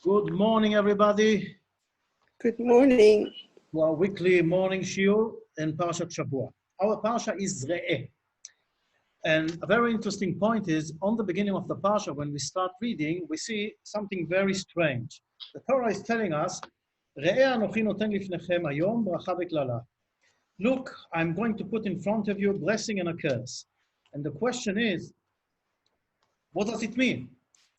Good morning, everybody, Good morning. to our weekly morning shiur in Parashat Shavua. Our Parsha is Re'eh. And a very interesting point is, on the beginning of the Parsha, when we start reading, we see something very strange. The Torah is telling us, Re'eh anochi noten lifnechem hayom bracha v'klala. Look, I'm going to put in front of you a blessing and a curse. And the question is, what does it mean?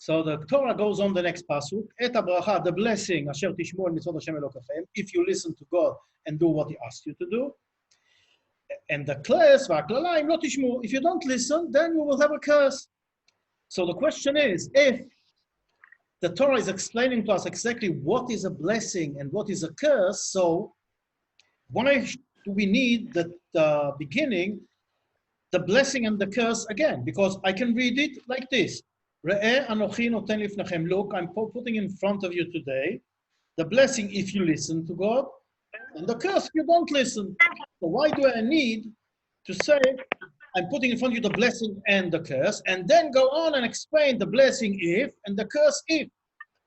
So the Torah goes on the next pasuk, Et habracha, the blessing, asher tishmu el mitzvot Hashem Elokechem, if you listen to God and do what He asked you to do. And the curse, v'haklala, im lo tishmu, if you don't listen, then you will have a curse. So the question is, if the Torah is explaining to us exactly what is a blessing and what is a curse, so why do we need the beginning, the blessing and the curse again? Because I can read it like this. Re'eh anochi noten lifnechem. Look, I'm putting in front of you today the blessing if you listen to God, and the curse if you don't listen. So why do I need to say I'm putting in front of you the blessing and the curse, and then go on and explain the blessing if and the curse if?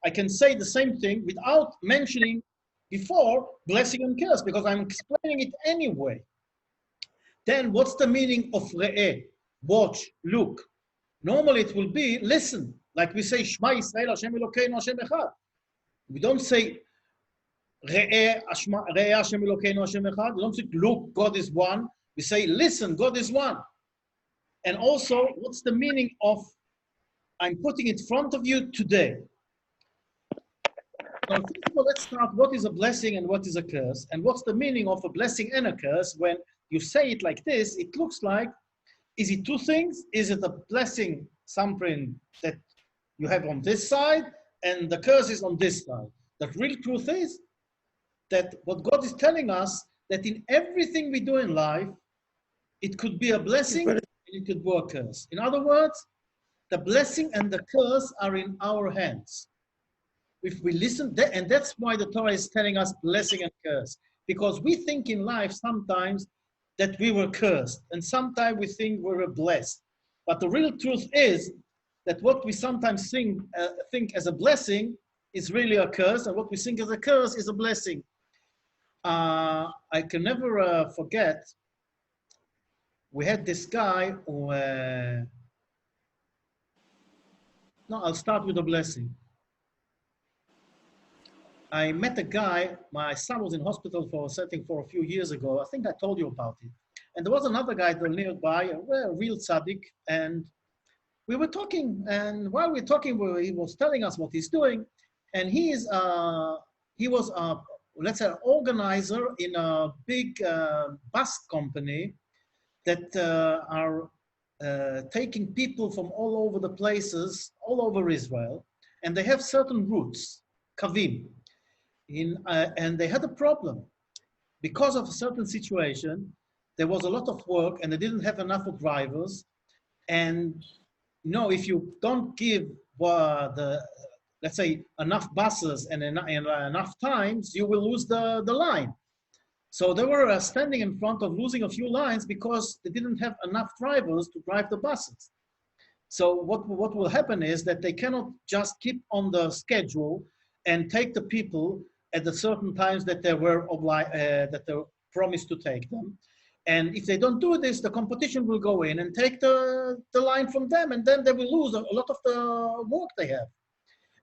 I can say the same thing without mentioning before blessing and curse, because I'm explaining it anyway. Then what's the meaning of re'eh? Watch, look. Normally it will be listen, like we say Shema Yisrael Hashem Elokeinu Hashem Echad. We don't say Re'eh Hashem Elokeinu Hashem Echad. We don't say look, God is one. We say listen, God is one. And also, what's the meaning of I'm putting it in front of you today? So first of all, let's start. What is a blessing and what is a curse? And what's the meaning of a blessing and a curse? When you say it like this, it looks like, is it two things? Is it a blessing, something that you have on this side, and the curse is on this side? The real truth is that what God is telling us, that in everything we do in life, it could be a blessing and it could be a curse. In other words, the blessing and the curse are in our hands. If we listen, and that's why the Torah is telling us blessing and curse, because we think in life sometimes that we were cursed, and sometimes we think we were blessed. But the real truth is that what we sometimes think as a blessing is really a curse, and what we think as a curse is a blessing. I can never forget, we had this guy who, no, I'll start with a blessing. I met a guy, my son was in hospital for a few years ago. I think I told you about it. And there was another guy that nearby, a real tzaddik, and we were talking. And while we were talking, he was telling us what he's doing. And he was, let's say, an organizer in a big bus company that are taking people from all over the places, all over Israel. And they have certain routes, kavim. And they had a problem. Because of a certain situation, there was a lot of work and they didn't have enough of drivers. And if you don't give let's say, enough buses and enough times, you will lose the line. So they were standing in front of losing a few lines because they didn't have enough drivers to drive the buses. So what will happen is that they cannot just keep on the schedule and take the people at the certain times that they were that they were promised to take them. And if they don't do this, the competition will go in and take the line from them, and then they will lose a lot of the work they have.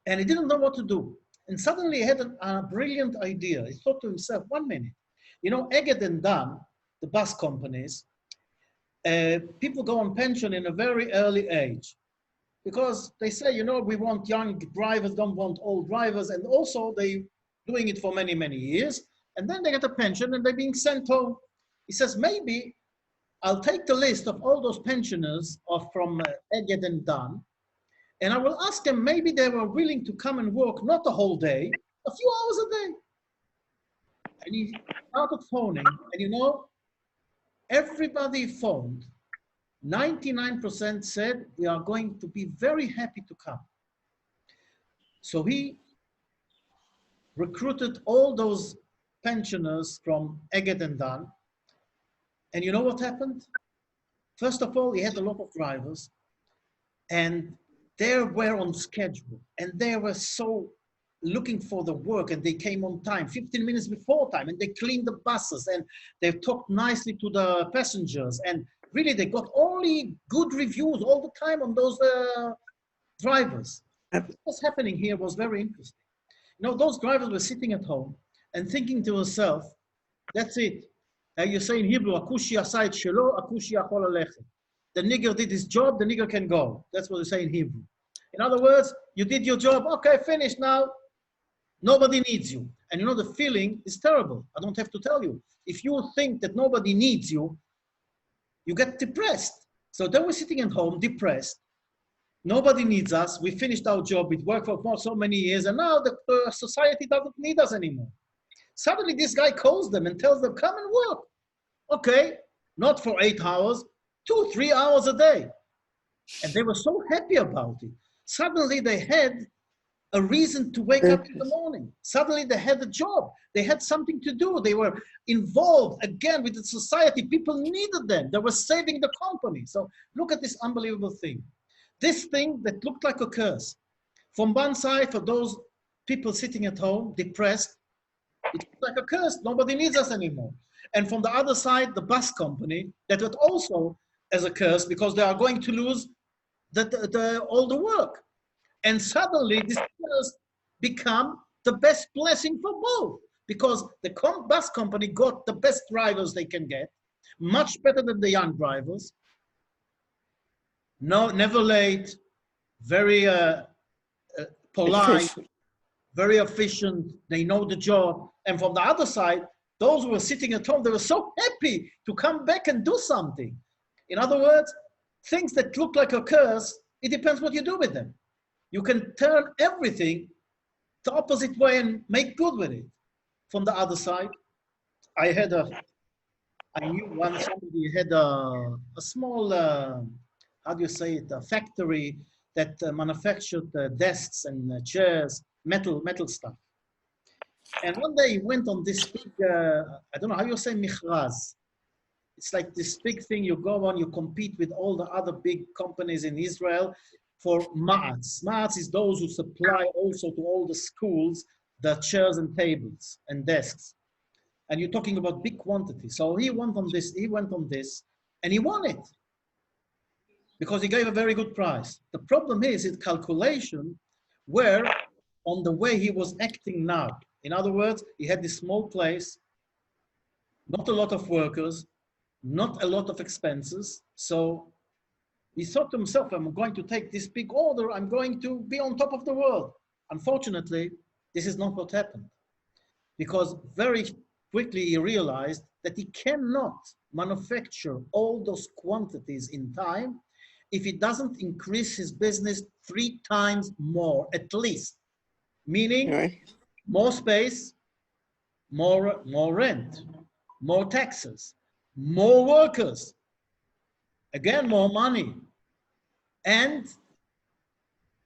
And he didn't know what to do. And suddenly he had a brilliant idea. He thought to himself, 1 minute, Egged and Dan, the bus companies, people go on pension in a very early age. Because they say, we want young drivers, don't want old drivers, and also they doing it for many, many years, and then they get a pension and they're being sent home. He says, maybe I'll take the list of all those pensioners from Egged and Dan, and I will ask them, maybe they were willing to come and work, not a whole day, a few hours a day. And he started phoning, and everybody phoned. 99% said, we are going to be very happy to come. So he recruited all those pensioners from Egged and Dan. And you know what happened? First of all, he had a lot of drivers, and they were on schedule, and they were so looking for the work, and they came on time, 15 minutes before time, and they cleaned the buses, and they talked nicely to the passengers, and really they got only good reviews all the time on those drivers. What was happening here was very interesting. You know, those drivers were sitting at home and thinking to themselves, that's it. You say in Hebrew, "Akushi asa et shelo, akushi yachol halechet." The nigger did his job, the nigger can go. That's what they say in Hebrew. In other words, you did your job, okay, finished now. Nobody needs you. And you know, the feeling is terrible. I don't have to tell you. If you think that nobody needs you, you get depressed. So they were sitting at home, depressed. Nobody needs us. We finished our job. We worked for so many years, and now the society doesn't need us anymore. Suddenly, this guy calls them and tells them, come and work. Okay, not for 8 hours, 2-3 hours a day. And they were so happy about it. Suddenly, they had a reason to wake up in the morning. Suddenly, they had a job. They had something to do. They were involved again with the society. People needed them. They were saving the company. So look at this unbelievable thing. This thing that looked like a curse. From one side, for those people sitting at home, depressed, it looked like a curse. Nobody needs us anymore. And from the other side, the bus company, that was also as a curse because they are going to lose all the work. And suddenly, this curse become the best blessing for both because the bus company got the best drivers they can get, much better than the young drivers. No, never late, very polite, Efficient. very efficient. They know the job. And from the other side, those who were sitting at home, they were so happy to come back and do something. In other words, things that look like a curse, it depends what you do with them. You can turn everything the opposite way and make good with it. From the other side, I knew once somebody had a small, how do you say it, a factory that manufactured desks and chairs, metal stuff. And one day he went on this big, I don't know how you say michraz. It's like this big thing you go on, you compete with all the other big companies in Israel for ma'ats. Ma'ats is those who supply also to all the schools the chairs and tables and desks. And you're talking about big quantities. So he went on this, and he won it because he gave a very good price. The problem is his calculation were on the way he was acting now. In other words, he had this small place, not a lot of workers, not a lot of expenses. So he thought to himself, I'm going to take this big order, I'm going to be on top of the world. Unfortunately, this is not what happened. Because very quickly he realized that he cannot manufacture all those quantities in time if he doesn't increase his business 3 times more, at least. Meaning, Right. more space, more rent, more taxes, more workers, again, more money. And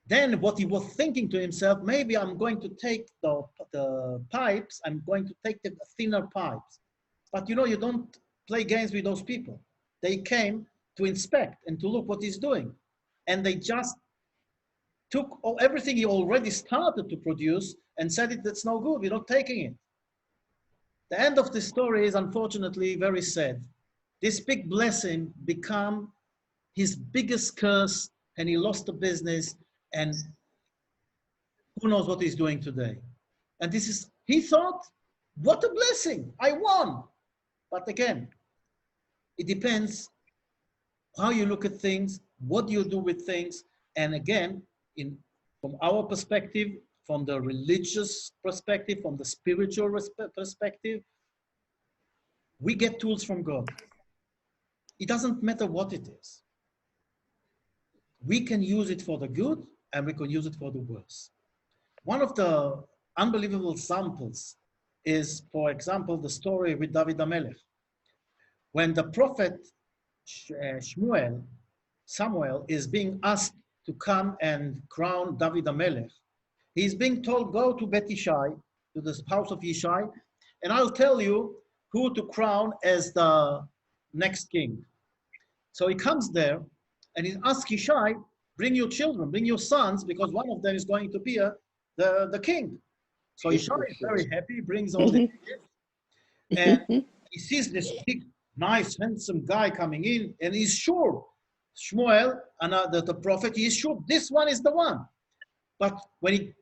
then what he was thinking to himself, maybe I'm going to take the pipes, I'm going to take the thinner pipes. But you know, you don't play games with those people. They came to inspect and to look what he's doing. And they just took everything he already started to produce and said that's no good, we're not taking it. The end of the story is unfortunately very sad. This big blessing became his biggest curse, and he lost the business, and who knows what he's doing today. And this is, he thought, what a blessing, I won. But again, it depends how you look at things, what you do with things, and again, from our perspective, from the religious perspective, from the spiritual perspective, we get tools from God. It doesn't matter what it is. We can use it for the good and we can use it for the worse. One of the unbelievable samples is, for example, the story with David HaMelech. When the prophet Samuel is being asked to come and crown David HaMelech, he's being told, go to Bet Ishai, to the house of Ishai, and I'll tell you who to crown as the next king. So he comes there and he asks Ishai, bring your children, bring your sons, because one of them is going to be a the king. So Yishai is very happy, brings all the gifts, and he sees this big, nice, handsome guy coming in, and he's sure, Shmuel, the prophet, he is sure this one is the one. But when he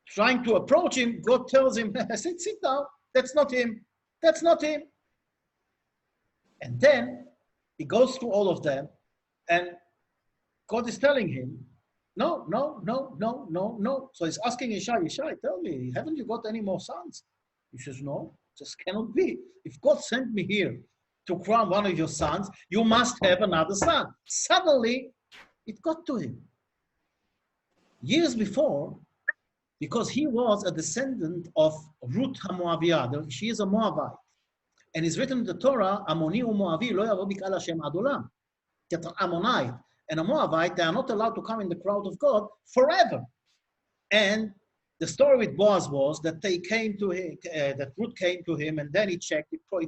trying to approach him, God tells him, sit down, that's not him, that's not him. And then he goes through all of them, and God is telling him, no, no, no, no, no, no. So he's asking Yishai, tell me, haven't you got any more sons? He says, no, just cannot be. If God sent me here to crown one of your sons, you must have another son. Suddenly, it got to him. Years before, because he was a descendant of Ruth HaMoaviyah, she is a Moabite. And it's written in the Torah, Ammoni u'Moavi lo yavo bik'al Hashem ad olam. That an Ammonite and a Moabite, they are not allowed to come in the crowd of God forever. And the story with Boaz was that they came to him, that Ruth came to him, and then he checked, he got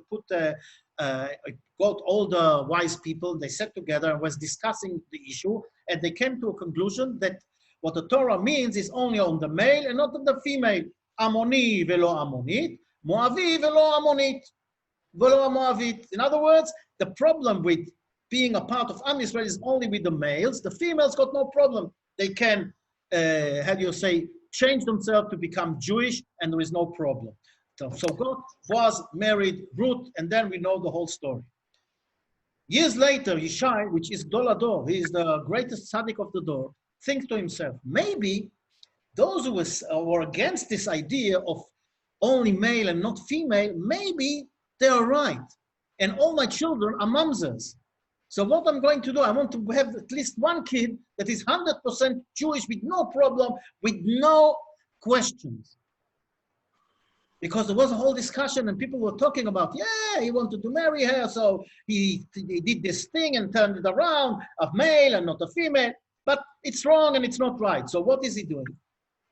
all the wise people, they sat together and was discussing the issue, and they came to a conclusion that what the Torah means is only on the male and not on the female. Ammoni velo Ammonit, Moavi velo Ammonit, velo Moavit. In other words, the problem with being a part of Am Yisrael is only with the males. The females got no problem. They can, how do you say, change themselves to become Jewish, and there is no problem. So God was married Ruth, and then we know the whole story. Years later, Yishai, which is Gdol Hador, he is the greatest tzaddik of the door, thinks to himself, maybe those who were against this idea of only male and not female, maybe they are right. And all my children are mamzers. So what I'm going to do, I want to have at least one kid that is 100% Jewish with no problem, with no questions. Because there was a whole discussion and people were talking about, yeah, he wanted to marry her, so he did this thing and turned it around, a male and not a female. But it's wrong and it's not right. So what is he doing?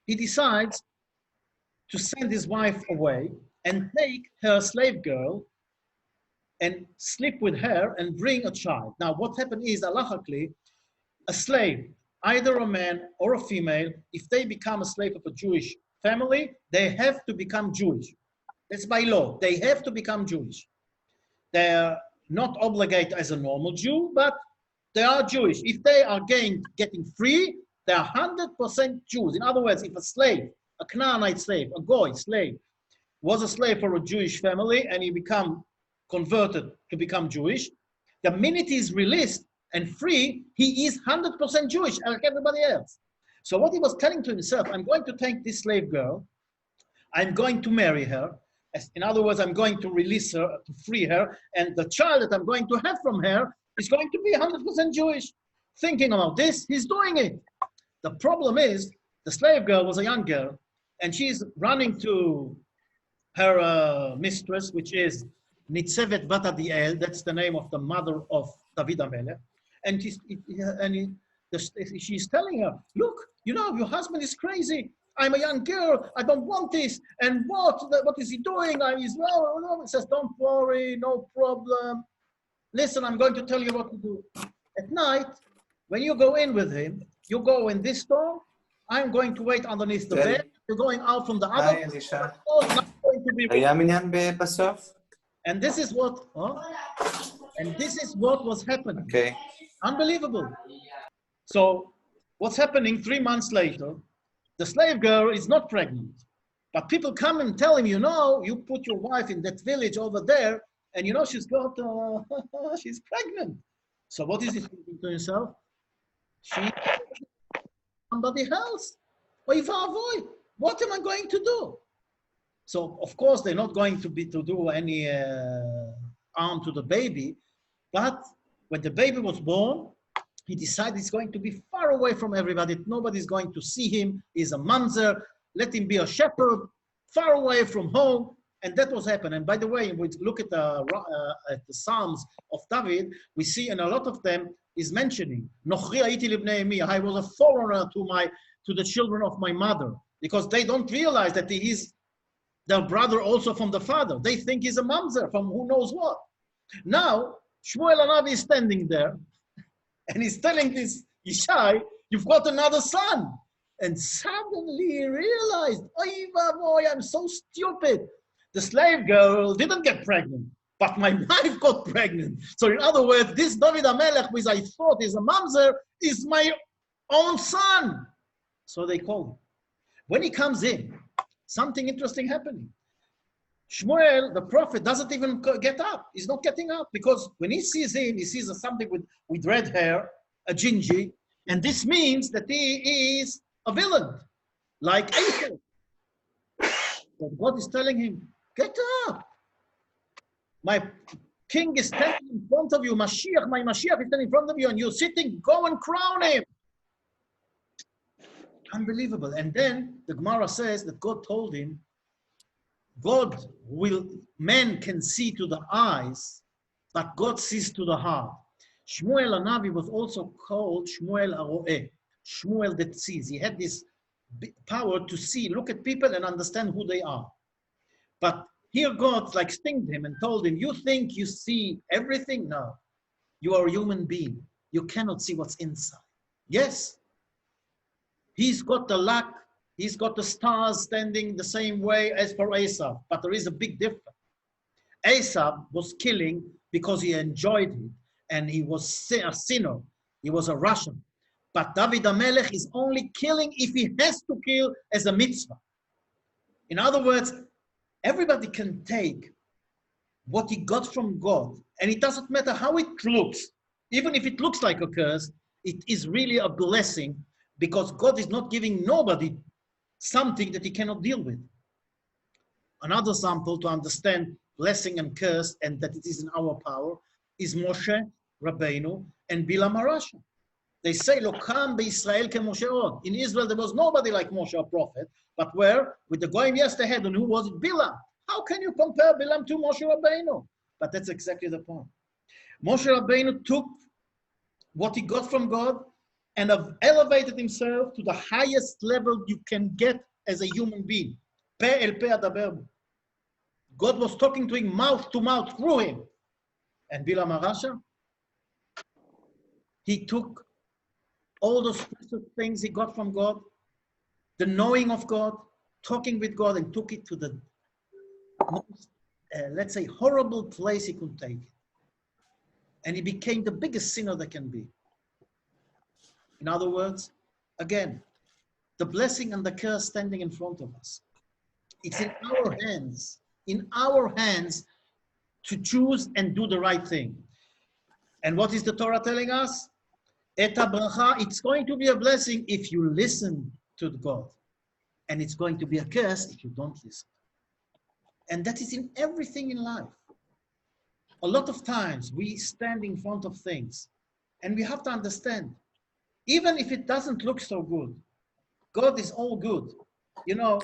He decides to send his wife away and take her slave girl and sleep with her and bring a child. Now, what happened is, halachically, a slave, either a man or a female, if they become a slave of a Jewish family, they have to become Jewish. That's by law. They have to become Jewish. They're not obligated as a normal Jew, but they are Jewish. If they are getting free, they are 100% Jews. In other words, if a slave, a Canaanite slave, a Goy slave, was a slave for a Jewish family and he become converted to become Jewish, the minute he's released and free, he is 100% Jewish like everybody else. So what he was telling to himself, I'm going to take this slave girl, I'm going to marry her. In other words, I'm going to release her, to free her, and the child that I'm going to have from her is going to be 100% Jewish. Thinking about this, he's doing it. The problem is, the slave girl was a young girl, and she's running to her mistress, which is Nitzevet Bat Adiel, that's the name of the mother of David HaMelech, and she's telling her, look, you know, your husband is crazy. I'm a young girl. I don't want this. And what is he doing? He says, don't worry, no problem. Listen, I'm going to tell you what to do. At night, when you go in with him, you go in this door. I'm going to wait underneath the bed. You're going out from the other door. Not going to be. And this is what, and this is what was happening. Okay. Unbelievable. So what's happening 3 months later, the slave girl is not pregnant, but people come and tell him, you know, you put your wife in that village over there, and you know, she's got, she's pregnant. So what is he thinking to himself? She's somebody else. What am I going to do? So of course they're not going to do any harm to the baby, but when the baby was born, he decided he's going to be far away from everybody. Nobody's going to see him. He's a mamzer. Let him be a shepherd, far away from home. And that was happening. And by the way, if we look at the Psalms of David, we see in a lot of them is mentioning, Nochri hayiti libnei emi, I was a foreigner to the children of my mother, because they don't realize that he is their brother also from the father. They think he's a mamzer from who knows what. Now, Shmuel HaNavi is standing there, and he's telling this Yishai, you've got another son. And suddenly he realized, oy vavoy, I'm so stupid. The slave girl didn't get pregnant, but my wife got pregnant. So in other words, this David HaMelech, which I thought is a mamzer, is my own son. So they call him. When he comes in, something interesting happening. Shmuel, the prophet, doesn't even get up. He's not getting up because when he sees him, he sees something with red hair, a gingy, and this means that he is a villain, like Esau. But God is telling him, get up. My king is standing in front of you. Mashiach, my Mashiach is standing in front of you, and you're sitting, go and crown him. Unbelievable. And then the Gemara says that God told him, man can see to the eyes, but God sees to the heart. Shmuel Hanavi was also called Shmuel Haroeh, Shmuel that sees. He had this power to see, look at people and understand who they are. But here God like stinged him and told him, you think you see everything? No, you are a human being. You cannot see what's inside. Yes, he's got the luck. He's got the stars standing the same way as for Esau, but there is a big difference. Esau was killing because he enjoyed it, and he was a sinner. He was a Russian. But David HaMelech is only killing if he has to kill as a mitzvah. In other words, everybody can take what he got from God, and it doesn't matter how it looks. Even if it looks like a curse, it is really a blessing because God is not giving nobody something that he cannot deal with. Another sample to understand blessing and curse and that it is in our power is Moshe Rabbeinu and Bilam HaRasha. They say, Lokam be'Israel ke Moshe od. In Israel, there was nobody like Moshe, a prophet, but where? With the Goyim yesterday, and who was it? Bilam. How can you compare Bilam to Moshe Rabbeinu? But that's exactly the point. Moshe Rabbeinu took what he got from God and have elevated himself to the highest level you can get as a human being. Pe el pe adaber. God was talking to him mouth to mouth through him. And Bilam HaRasha, he took all those precious things he got from God, the knowing of God, talking with God, and took it to the most, let's say, horrible place he could take it. And he became the biggest sinner that can be. In other words, again, the blessing and the curse standing in front of us. It's in our hands to choose and do the right thing. And what is the Torah telling us? Et habracha, it's going to be a blessing if you listen to God. And it's going to be a curse if you don't listen. And that is in everything in life. A lot of times we stand in front of things and we have to understand, even if it doesn't look so good, God is all good. You know,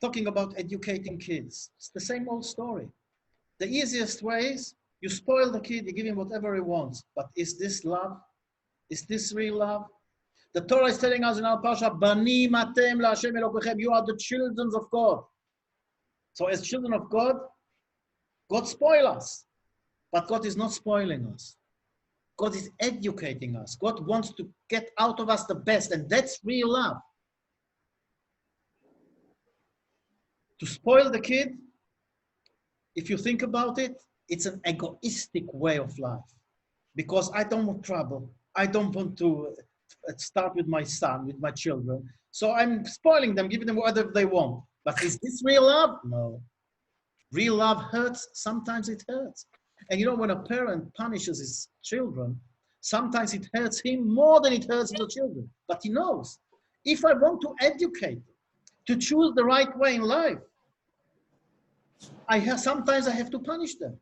talking about educating kids, it's the same old story. The easiest way is you spoil the kid, you give him whatever he wants. But is this love? Is this real love? The Torah is telling us in our Pasha, Banim atem la'Hashem Elokechem, you are the children of God. So as children of God, God spoil us. But God is not spoiling us. God is educating us. God wants to get out of us the best, and that's real love. To spoil the kid, if you think about it, it's an egoistic way of life. Because I don't want trouble. I don't want to start with my son, with my children. So I'm spoiling them, giving them whatever they want. But is this real love? No. Real love hurts. Sometimes it hurts. And you know, when a parent punishes his children, sometimes it hurts him more than it hurts the children. But he knows, if I want to educate them, to choose the right way in life, sometimes I have to punish them.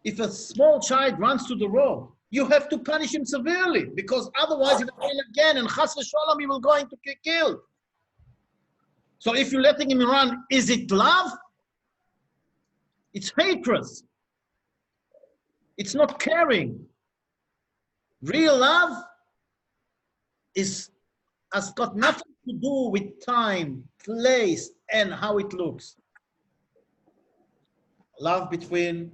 If a small child runs to the road, you have to punish him severely, because otherwise he will fail again, and chas v'sholom, he will go into killed. So if you're letting him run, is it love? It's hatred. It's not caring. Real love has got nothing to do with time, place, and how it looks. Love between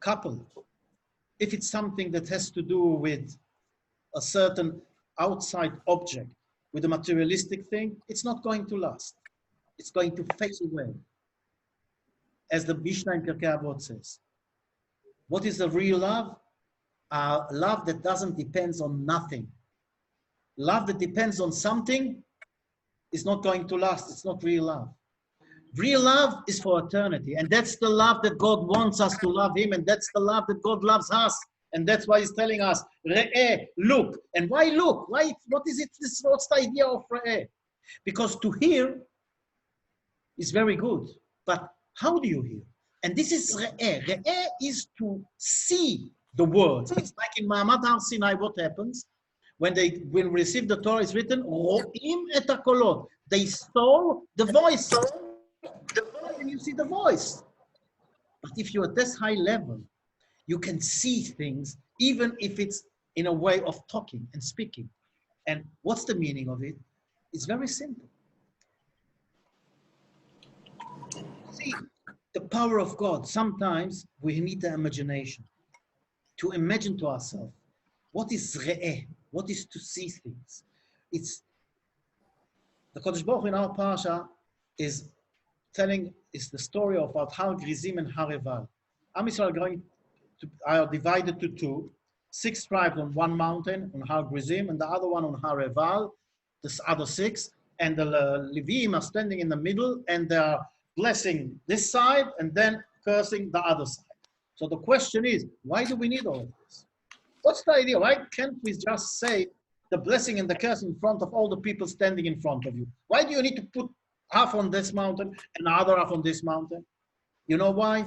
couple. If it's something that has to do with a certain outside object, with the materialistic thing, it's not going to last. It's going to fade away. As the Mishnah in Pirkei Avot says, what is the real love? Love that doesn't depend on nothing. Love that depends on something is not going to last. It's not real love. Real love is for eternity. And that's the love that God wants us to love him. And that's the love that God loves us. And that's why he's telling us, Re'eh, look. And why look? Why? What is it? What's the idea of Re'eh? Because to hear is very good. But how do you hear? And this is Re'eh. Re'eh is to see the words. It's like in Ma'amad Har Sinai, what happens? When we receive the Torah, it's written, Ro'im et hakolot. They saw the voice. And you see the voice. But if you're at this high level, you can see things, even if it's in a way of talking and speaking. And what's the meaning of it? It's very simple. See, the power of God. Sometimes we need the imagination to imagine to ourselves what is re'eh, what is to see things. It's the Kodesh Baruch Hu in our Parsha is telling is the story about Har Grizim and Har Eval. Am Yisrael are divided to two, 6 tribes on one mountain on Har Grizim and the other one on Har Eval, the other 6, and the Levim are standing in the middle and they are blessing this side and then cursing the other side. So the question is, why do we need all of this? What's the idea? Why can't we just say the blessing and the curse in front of all the people standing in front of you? Why do you need to put half on this mountain and the other half on this mountain? You know why?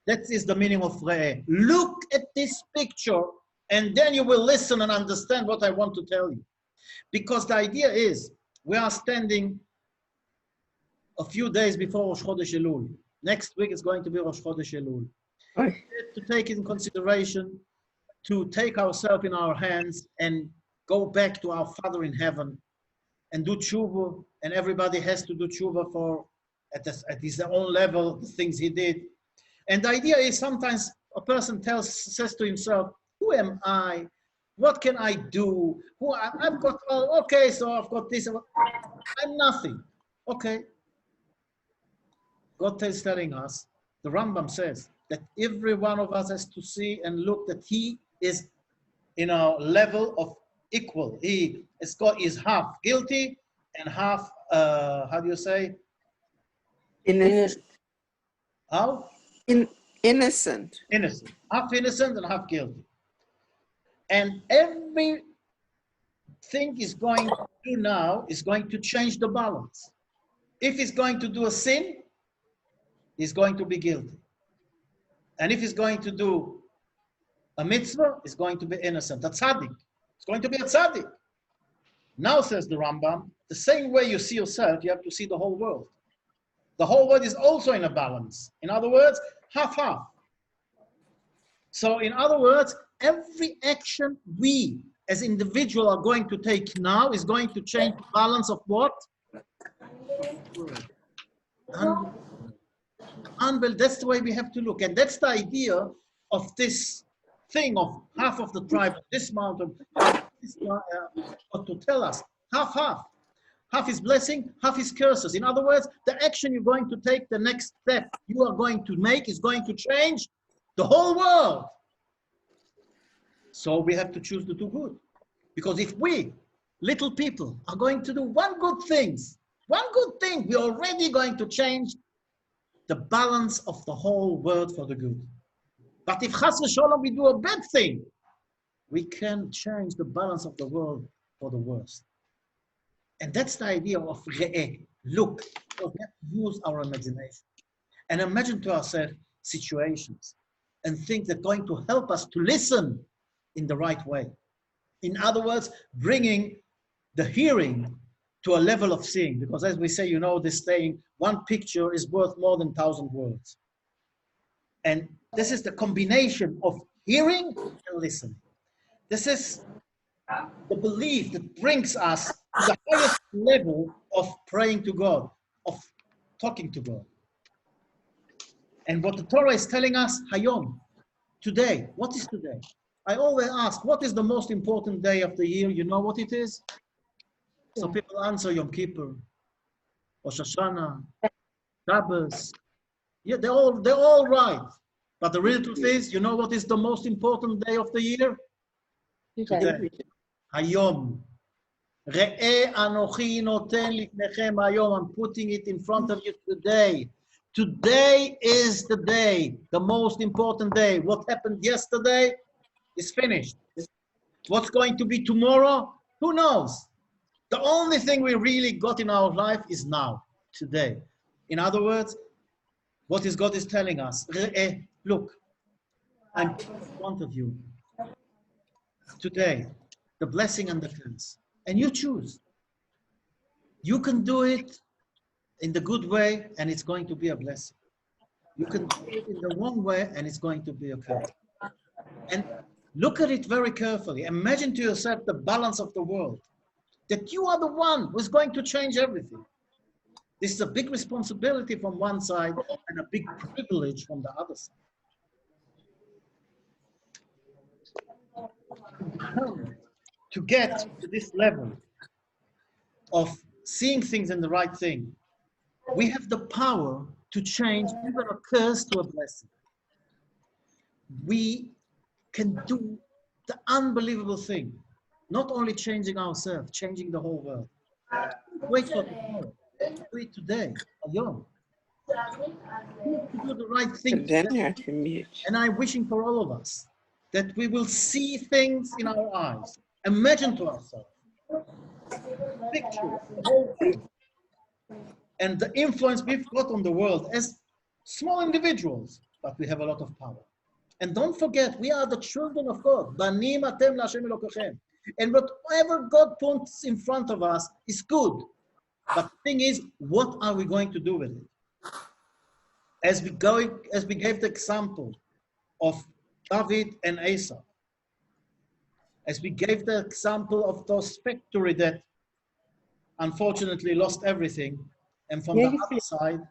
That is the meaning of Re'eh. Look at this picture and then you will listen and understand what I want to tell you. Because the idea is, we are standing a few days before Rosh Chodesh Elul. Next week is going to be Rosh Chodesh Elul. To take in consideration, to take ourselves in our hands and go back to our Father in heaven and do tshuva, and everybody has to do tshuva for at his own level the things he did. And the idea is sometimes a person says to himself, who am I? What can I do? I've got, oh, okay, so I've got this. I'm nothing. Okay. God is telling us, the Rambam says, that every one of us has to see and look that he is in a level of equal. He is half guilty and half, how do you say? Innocent. How? Innocent. Innocent. Half innocent and half guilty. And everything he's going to do now is going to change the balance. If he's going to do a sin, he's going to be guilty. And if he's going to do a mitzvah, he's going to be innocent. A tzaddik. It's going to be a tzaddik. Now, says the Rambam, the same way you see yourself, you have to see the whole world. The whole world is also in a balance. In other words, half-half. So in other words, every action we as individual are going to take now is going to change the balance of what? That's the way we have to look. And that's the idea of this thing of half of the tribe, this mountain, to tell us, half-half. Half is blessing, half is curses. In other words, the action you're going to take, the next step you are going to make is going to change the whole world. So we have to choose to do good. Because if we, little people, are going to do one good thing, we're already going to change the balance of the whole world for the good. But if chas v'sholom we do a bad thing, we can change the balance of the world for the worst. And that's the idea of re'eh, look. So we have to use our imagination and imagine to ourselves situations and things that are going to help us to listen in the right way. In other words, bringing the hearing to a level of seeing, because as we say, you know, this saying, one picture is worth more than 1,000 words. And this is the combination of hearing and listening. This is the belief that brings us to the highest level of praying to God, of talking to God. And what the Torah is telling us, Hayom, today, what is today? I always ask, what is the most important day of the year? You know what it is? So people answer Yom Kippur, Rosh Hashanah, Shabbos. Yeah, they're all right. But the real truth is, you know what is the most important day of the year? Today. Hayom. Re'eh anochi noten lifnechem hayom. I'm putting it in front of you today. Today is the day, the most important day. What happened yesterday is finished. What's going to be tomorrow? Who knows? The only thing we really got in our life is now, today. In other words, what is God is telling us? Look, I'm in front of you today, the blessing and the curse. And you choose. You can do it in the good way, and it's going to be a blessing. You can do it in the wrong way, and it's going to be a curse. And look at it very carefully. Imagine to yourself the balance of the world, that you are the one who's going to change everything. This is a big responsibility from one side and a big privilege from the other side. To get to this level of seeing things in the right thing, we have the power to change even a curse to a blessing. We can do the unbelievable thing, not only changing ourselves, changing the whole world. Wait for tomorrow. Do it today, Ayom. To do the right thing. And I'm wishing for all of us that we will see things in our eyes. Imagine to ourselves. Picture the whole thing. And the influence we've got on the world as small individuals, but we have a lot of power. And don't forget, we are the children of God. Banim atem la'Hashem Elokechem. And whatever God puts in front of us is good. But the thing is, what are we going to do with it? As we gave the example of David and Esau, as we gave the example of those factory that unfortunately lost everything, and from the other side,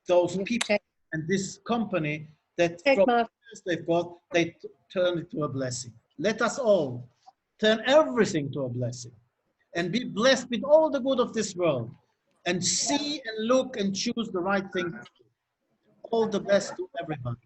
those people and this company that from the they've got, they turn it to a blessing. Let us all turn everything to a blessing and be blessed with all the good of this world and see and look and choose the right thing. All the best to everybody.